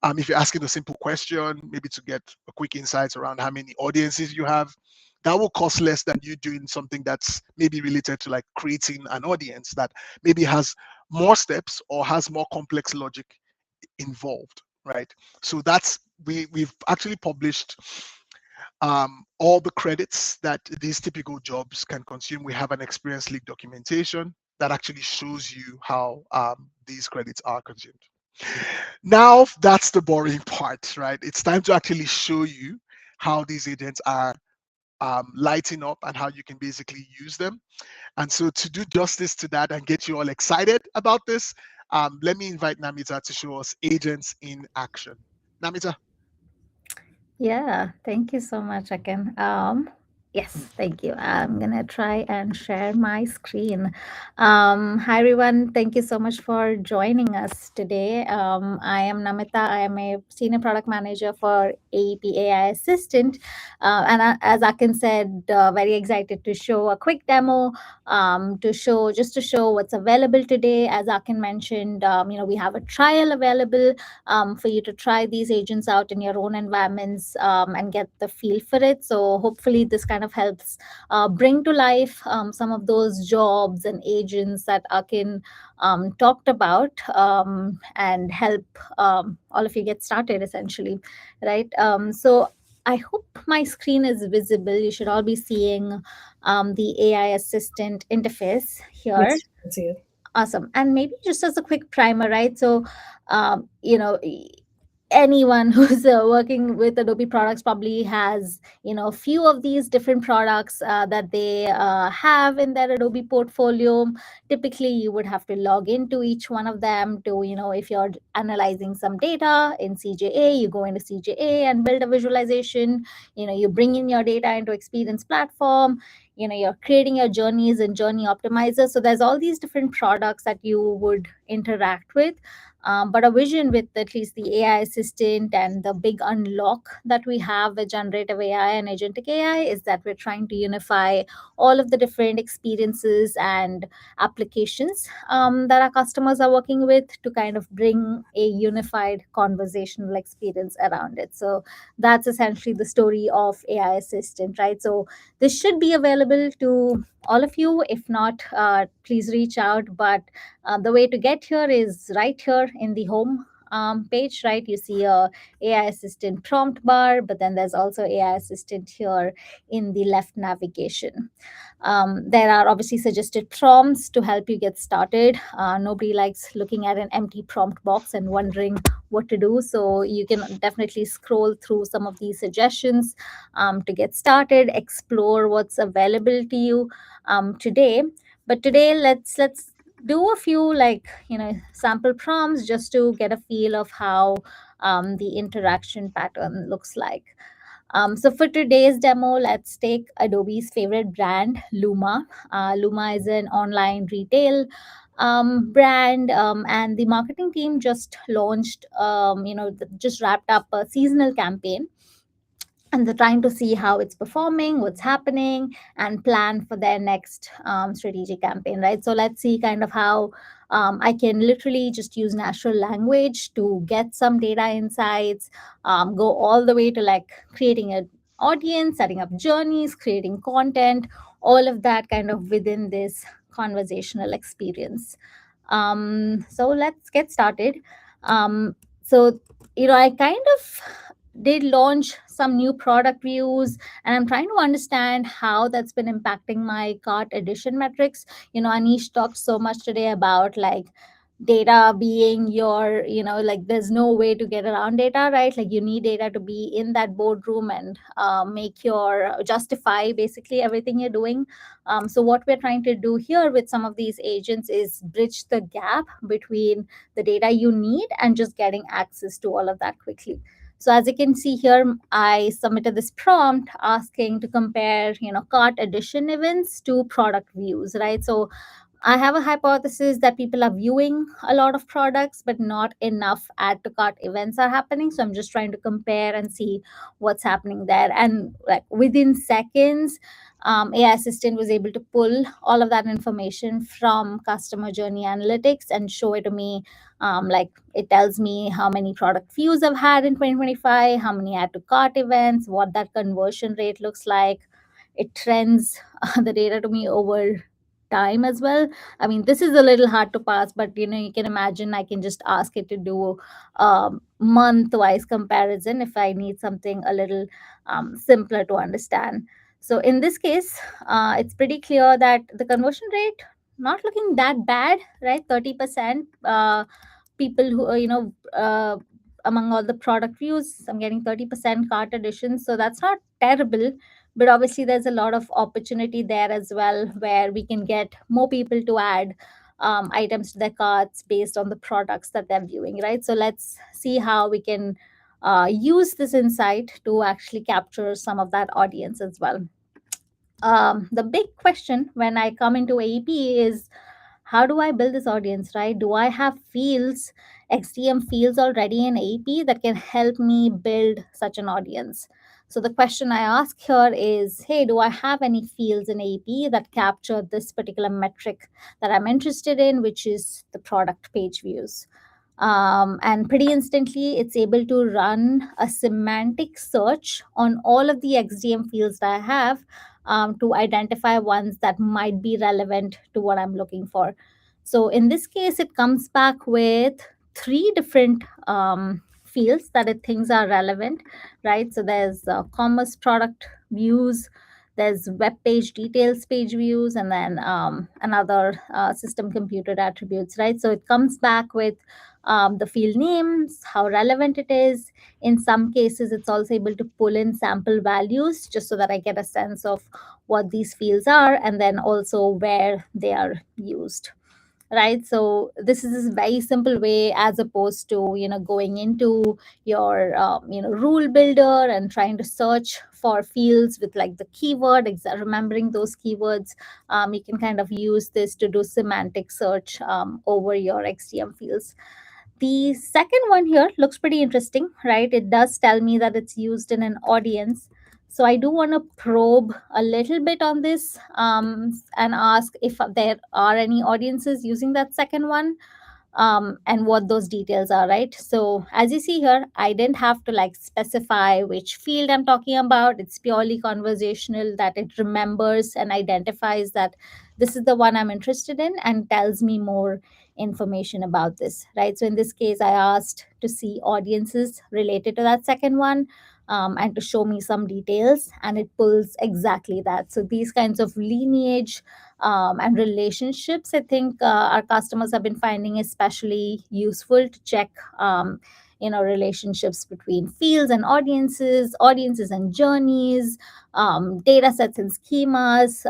if you're asking a simple question, maybe to get a quick insights around how many audiences you have, that will cost less than you doing something that's maybe related to like creating an audience that maybe has more steps or has more complex logic involved, right? So we've actually published all the credits that these typical jobs can consume. We have an experience leak documentation that actually shows you how these credits are consumed. Now that's the boring part, right? It's time to actually show you how these agents are lighting up and how you can basically use them. And so to do justice to that and get you all excited about this, let me invite Namita to show us agents in action. Namita. Yeah, thank you so much, Akin. Yes, thank you. I'm gonna try and share my screen. Hi everyone, thank you so much for joining us today. I am Namita. I am a senior product manager for AEP AI Assistant, and as Akin said, very excited to show a quick demo to show what's available today. As Akin mentioned, we have a trial available for you to try these agents out in your own environments and get the feel for it. So hopefully this kind of helps bring to life some of those jobs and agents that Akin talked about and help all of you get started essentially, right? So I hope my screen is visible. You should all be seeing the AI assistant interface here. Yes, I can see it. Awesome. And maybe just as a quick primer, right? So, um, you know, anyone who's working with Adobe products probably has, a few of these different products that they have in their Adobe portfolio. Typically, you would have to log into each one of them to, if you're analyzing some data in CJA, you go into CJA and build a visualization. You bring in your data into Experience Platform. you're creating your journeys and journey optimizer. So there's all these different products that you would interact with. But a vision with at least the AI assistant and the big unlock that we have with generative AI and agentic AI is that we're trying to unify all of the different experiences and applications that our customers are working with to kind of bring a unified conversational experience around it. So that's essentially the story of AI assistant, right? So this should be available to all of you. If not, please reach out. But the way to get here is right here in the home page, right? You see a AI assistant prompt bar, but then there's also AI assistant here in the left navigation. There are obviously suggested prompts to help you get started. Nobody likes looking at an empty prompt box and wondering what to do. So you can definitely scroll through some of these suggestions to get started, explore what's available to you today. But today, let's do a few sample prompts just to get a feel of how the interaction pattern looks like. So for today's demo, let's take Adobe's favorite brand, Luma. Luma is an online retail brand, and the marketing team just launched, just wrapped up a seasonal campaign, and they're trying to see how it's performing, what's happening, and plan for their next strategic campaign, right? So let's see kind of how I can literally just use natural language to get some data insights, go all the way to like creating an audience, setting up journeys, creating content, all of that kind of within this conversational experience. So let's get started. So I kind of did launch some new product views, and I'm trying to understand how that's been impacting my cart addition metrics. Anish talked so much today about like data being your, like there's no way to get around data, right? Like you need data to be in that boardroom and make your justify basically everything you're doing. So what we're trying to do here with some of these agents is bridge the gap between the data you need and just getting access to all of that quickly. So as you can see here, I submitted this prompt asking to compare, cart addition events to product views, right? So I have a hypothesis that people are viewing a lot of products, but not enough add to cart events are happening. So I'm just trying to compare and see what's happening there. And like within seconds, AI Assistant was able to pull all of that information from customer journey analytics and show it to me. Like it tells me how many product views I've had in 2025, how many add to cart events, what that conversion rate looks like. It trends the data to me over time as well. I mean, this is a little hard to pass, but you can imagine I can just ask it to do month-wise comparison if I need something a little simpler to understand. So in this case, it's pretty clear that the conversion rate not looking that bad, right? 30% people who among all the product views, I'm getting 30% cart additions, so that's not terrible. But obviously there's a lot of opportunity there as well, where we can get more people to add items to their carts based on the products that they're viewing, right? So let's see how we can use this insight to actually capture some of that audience as well. The big question when I come into AEP is, how do I build this audience, right? Do I have fields, XDM fields already in AEP that can help me build such an audience? So the question I ask here is, hey, do I have any fields in AEP that capture this particular metric that I'm interested in, which is the product page views? And pretty instantly, it's able to run a semantic search on all of the XDM fields that I have to identify ones that might be relevant to what I'm looking for. So in this case, it comes back with three different fields that it thinks are relevant, right? So there's commerce product views, there's web page details page views, and then another system computed attributes, right? So it comes back with the field names, how relevant it is. In some cases, it's also able to pull in sample values just so that I get a sense of what these fields are and then also where they are used. right? So this is this very simple way, as opposed to going into your rule builder and trying to search for fields with like the keyword, remembering those keywords. You can kind of use this to do semantic search over your XDM fields. The second one here looks pretty interesting, right? It does tell me that it's used in an audience. So I do want to probe a little bit on this, and ask if there are any audiences using that second one, and what those details are, right? So as you see here, I didn't have to like specify which field I'm talking about. It's purely conversational, that it remembers and identifies that this is the one I'm interested in and tells me more information about this, right? So in this case, I asked to see audiences related to that second one, and to show me some details, and it pulls exactly that. So these kinds of lineage and relationships, I think our customers have been finding especially useful to check relationships between fields and audiences and journeys, data sets and schemas.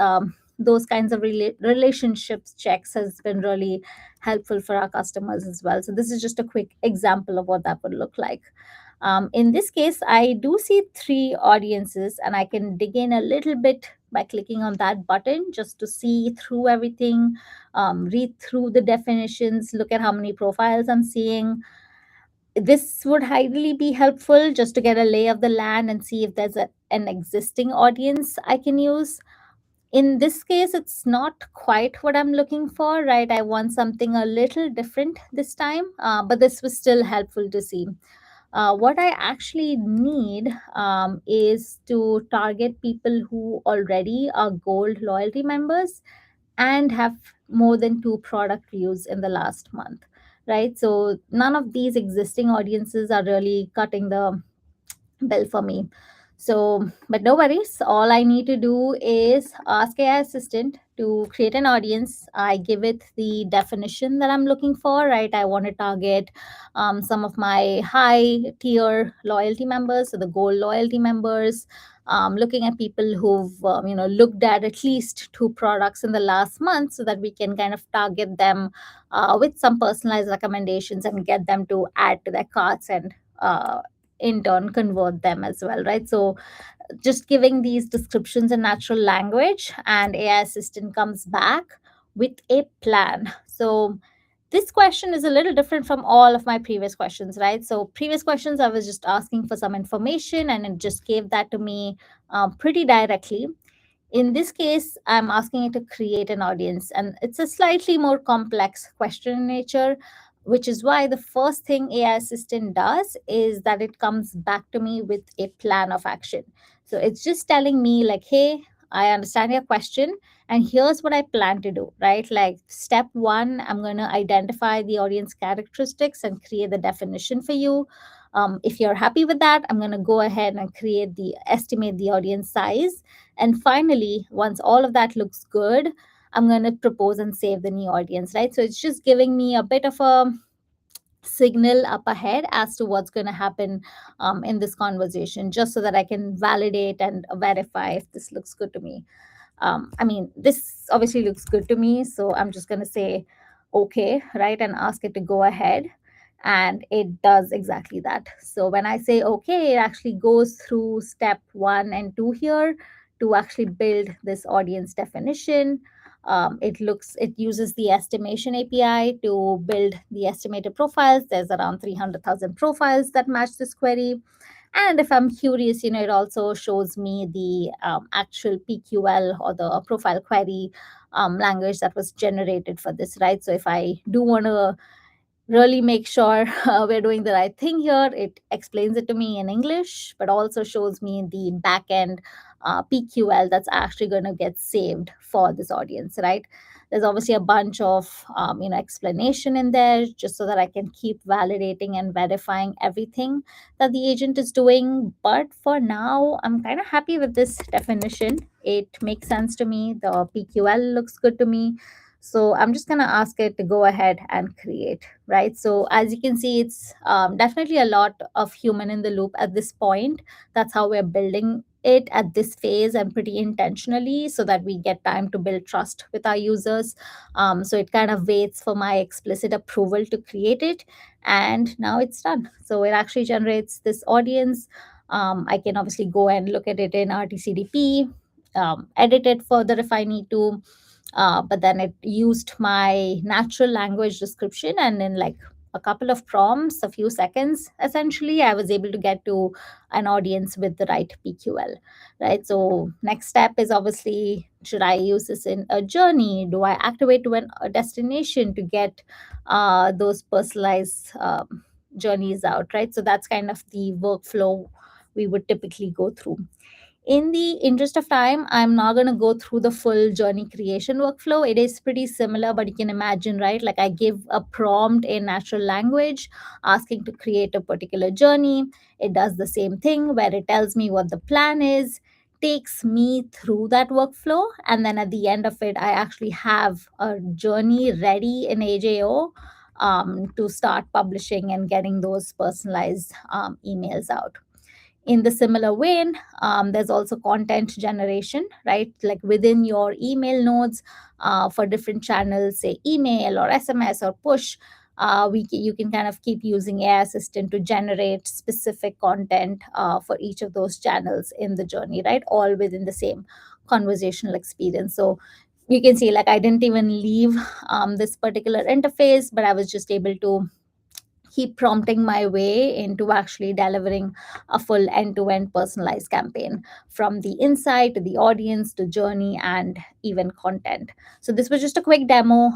Those kinds of relationships checks has been really helpful for our customers as well. So this is just a quick example of what that would look like. In this case, I do see 3 audiences, and I can dig in a little bit by clicking on that button just to see through everything, read through the definitions, look at how many profiles I'm seeing. This would ideally be helpful just to get a lay of the land and see if there's an existing audience I can use. In this case, it's not quite what I'm looking for, right? I want something a little different this time, but this was still helpful to see. What I actually need is to target people who already are gold loyalty members and have more than 2 product views in the last month, right? So none of these existing audiences are really cutting the bill for me. So, but no worries. All I need to do is ask AI Assistant to create an audience. I give it the definition that I'm looking for, right? I want to target some of my high tier loyalty members, so the gold loyalty members. Looking at people who've looked at least 2 products in the last month, so that we can kind of target them with some personalized recommendations and get them to add to their carts, and in turn convert them as well, right? So just giving these descriptions in natural language, and AI Assistant comes back with a plan. So this question is a little different from all of my previous questions, right? So previous questions, I was just asking for some information, and it just gave that to me pretty directly. In this case, I'm asking it to create an audience, and it's a slightly more complex question in nature, which is why the first thing AI Assistant does is that it comes back to me with a plan of action. So it's just telling me, like, hey, I understand your question, and here's what I plan to do, right? Like, step 1, I'm going to identify the audience characteristics and create the definition for you. If you're happy with that, I'm going to go ahead and estimate the audience size. And finally, once all of that looks good, I'm going to propose and save the new audience, right? So it's just giving me a bit of a signal up ahead as to what's going to happen in this conversation, just so that I can validate and verify if this looks good to me. I mean, this obviously looks good to me, so I'm just going to say okay, right, and ask it to go ahead. And it does exactly that. So when I say okay, it actually goes through step 1 and 2 here to actually build this audience definition. It uses the estimation API to build the estimated profiles. There's around 300,000 profiles that match this query. And if I'm curious, it also shows me the actual PQL, or the profile query language that was generated for this, right? So if I do want to really make sure we're doing the right thing here, it explains it to me in English, but also shows me the backend PQL that's actually going to get saved for this audience, right? There's obviously a bunch of explanation in there, just so that I can keep validating and verifying everything that the agent is doing. But for now, I'm kind of happy with this definition. It makes sense to me. The PQL looks good to me. So I'm just going to ask it to go ahead and create, right? So as you can see, it's definitely a lot of human in the loop at this point. That's how we're building it at this phase and pretty intentionally so that we get time to build trust with our users. So it kind of waits for my explicit approval to create it, and now it's done. So it actually generates this audience. I can obviously go and look at it in RTCDP, edit it further if I need to. But then it used my natural language description, and in like a couple of prompts, a few seconds, essentially, I was able to get to an audience with the right PQL, right? So next step is obviously, should I use this in a journey? Do I activate to a destination to get those personalized journeys out, right? So that's kind of the workflow we would typically go through. In the interest of time, I'm not going to go through the full journey creation workflow. It is pretty similar, but you can imagine, right? Like I give a prompt in natural language asking to create a particular journey. It does the same thing where it tells me what the plan is, takes me through that workflow, and then at the end of it, I actually have a journey ready in AJO to start publishing and getting those personalized emails out. In the similar vein, there's also content generation, right? Like within your email nodes, for different channels, say email or SMS or push, you can kind of keep using AI Assistant to generate specific content for each of those channels in the journey, right? All within the same conversational experience. So you can see, like, I didn't even leave this particular interface, but I was just able to keep prompting my way into actually delivering a full end-to-end personalized campaign, from the insight to the audience to journey and even content. So this was just a quick demo,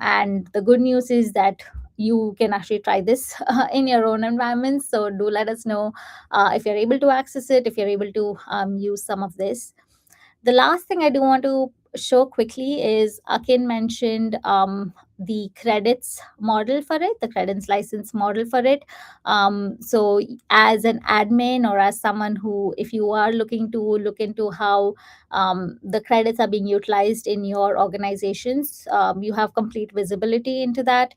and the good news is that you can actually try this in your own environment. So do let us know if you're able to access it, if you're able to use some of this. The last thing I do want to show quickly is Akin mentioned the credits model for it, the credits license model for it. So, as an admin or as someone who, if you are looking to look into how the credits are being utilized in your organizations, you have complete visibility into that.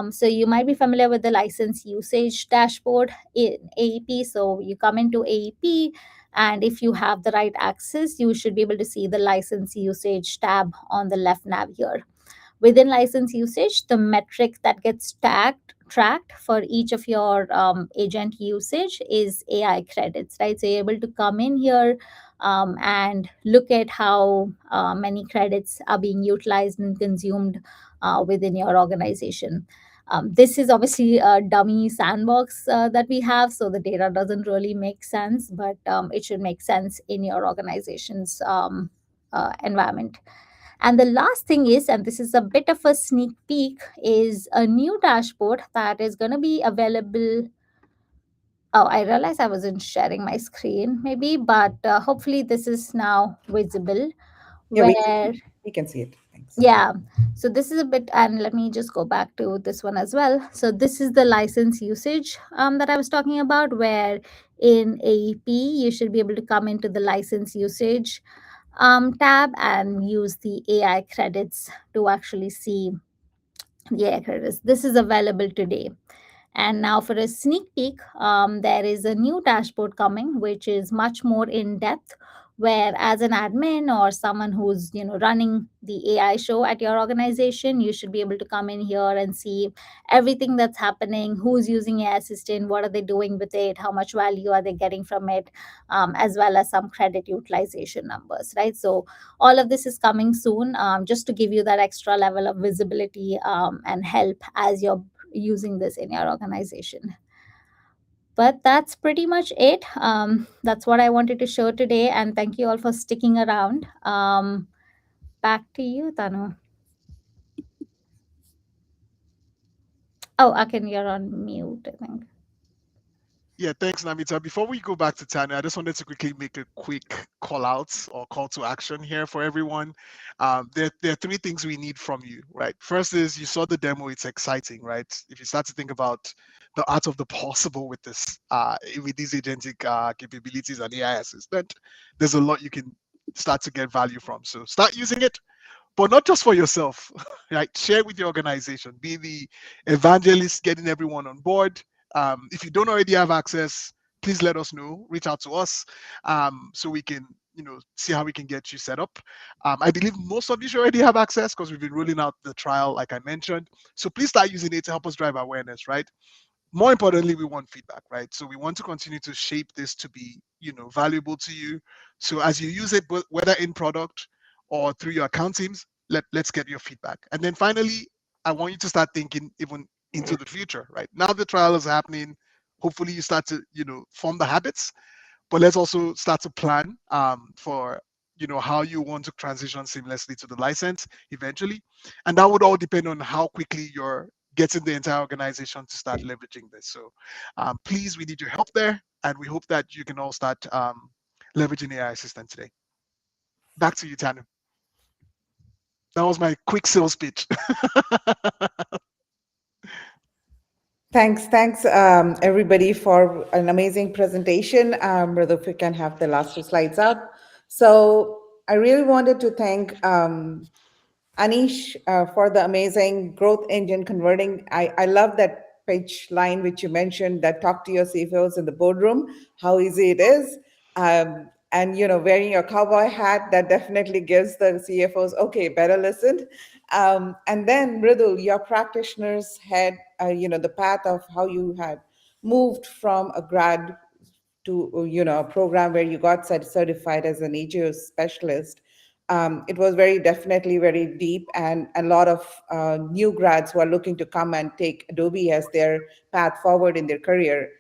So, you might be familiar with the license usage dashboard in AEP. So, you come into AEP, and if you have the right access, you should be able to see the license usage tab on the left nav here. Within license usage, the metric that gets tracked for each of your agent usage is AI credits, right? So you're able to come in here and look at how many credits are being utilized and consumed within your organization. This is obviously a dummy sandbox that we have, so the data doesn't really make sense, but it should make sense in your organization's environment. And the last thing is, and this is a bit of a sneak peek, is a new dashboard that is going to be available. Oh, I realized I wasn't sharing my screen, maybe, but hopefully this is now visible. Yeah, Where, we can see it. Thanks. yeah, so this is a bit, and let me just go back to this one as well. So this is the license usage that I was talking about, where in AEP, you should be able to come into the license usage tab and use the AI credits to actually see the AI credits. This is available today. And now for a sneak peek, there is a new dashboard coming, which is much more in depth. Where, as an admin or someone who's running the AI show at your organization, you should be able to come in here and see everything that's happening, who's using AI Assistant, what are they doing with it, how much value are they getting from it, as well as some credit utilization numbers, right? So all of this is coming soon, just to give you that extra level of visibility and help as you're using this in your organization. But that's pretty much it. That's what I wanted to show today, and thank you all for sticking around. Back to you, Tanu. Oh, Akin, you're on mute, I think. Yeah, thanks, Namita. Before we go back to Tanya, I just wanted to quickly make a quick call out or call to action here for everyone. There are three things we need from you, right? First is, you saw the demo; it's exciting, right? If you start to think about the art of the possible with this, with these agentic capabilities and AI assistant, there's a lot you can start to get value from. So start using it, but not just for yourself, right? Share with your organization. Be the evangelist, getting everyone on board. If you don't already have access, please let us know. Reach out to us so we can, see how we can get you set up. I believe most of you should already have access because we've been rolling out the trial, like I mentioned. So please start using it to help us drive awareness, right? More importantly, we want feedback, right? So we want to continue to shape this to be, valuable to you. So as you use it, whether in product or through your account teams, let's get your feedback. And then finally, I want you to start thinking even into the future, right? Now the trial is happening. Hopefully you start to, form the habits, but let's also start to plan for how you want to transition seamlessly to the license eventually, and that would all depend on how quickly you're getting the entire organization to start leveraging this. So please, we need your help there, and we hope that you can all start leveraging AI assistant today. Back to you, Tanu. That was my quick sales pitch. Thanks, everybody, for an amazing presentation. Brother, if we can have the last two slides up. So I really wanted to thank Anish for the amazing growth engine converting. I love that pitch line which you mentioned, that talk to your CFOs in the boardroom, how easy it is. And wearing your cowboy hat, that definitely gives the CFOs, okay, better listen. And then Mridul, your practitioners had the path of how you had moved from a grad to a program where you got certified as an AGO specialist. It was very definitely very deep, and a lot of new grads who are looking to come and take Adobe as their path forward in their career.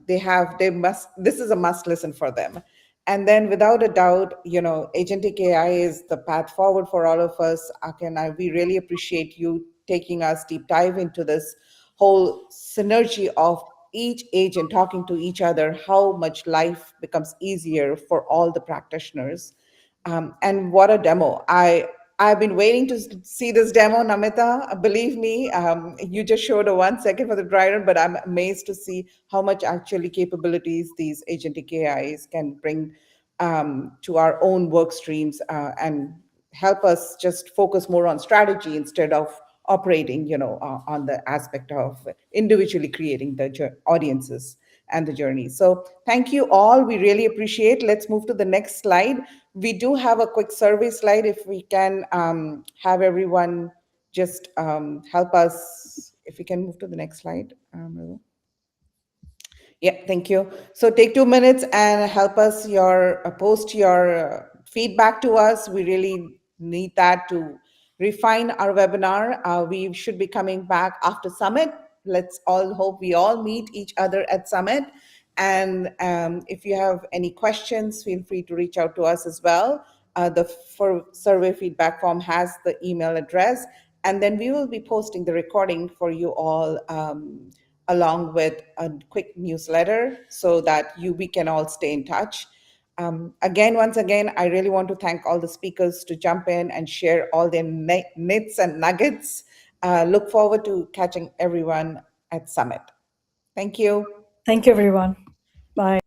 This is a must listen for them. And then without a doubt, agentic AI is the path forward for all of us. Akin, we really appreciate you taking us deep dive into this whole synergy of each agent talking to each other, how much life becomes easier for all the practitioners. And what a demo. I've been waiting to see this demo, Namita. Believe me, you just showed a 1 second for the dry run, but I'm amazed to see how much actually capabilities these agentic AIs can bring to our own work streams and help us just focus more on strategy instead of operating, on the aspect of individually creating the audiences and the journey. So thank you all. We really appreciate. Let's move to the next slide. We do have a quick survey slide. If we can have everyone just help us. If we can move to the next slide. Yeah, thank you. So take 2 minutes and help us post your feedback to us. We really need that to refine our webinar. We should be coming back after Summit. Let's all hope we all meet each other at Summit. And if you have any questions, feel free to reach out to us as well. The survey feedback form has the email address, and then we will be posting the recording for you all along with a quick newsletter so that we can all stay in touch. Once again, I really want to thank all the speakers to jump in and share all their nits and nuggets. Look forward to catching everyone at Summit. Thank you. Thank you, everyone. Bye.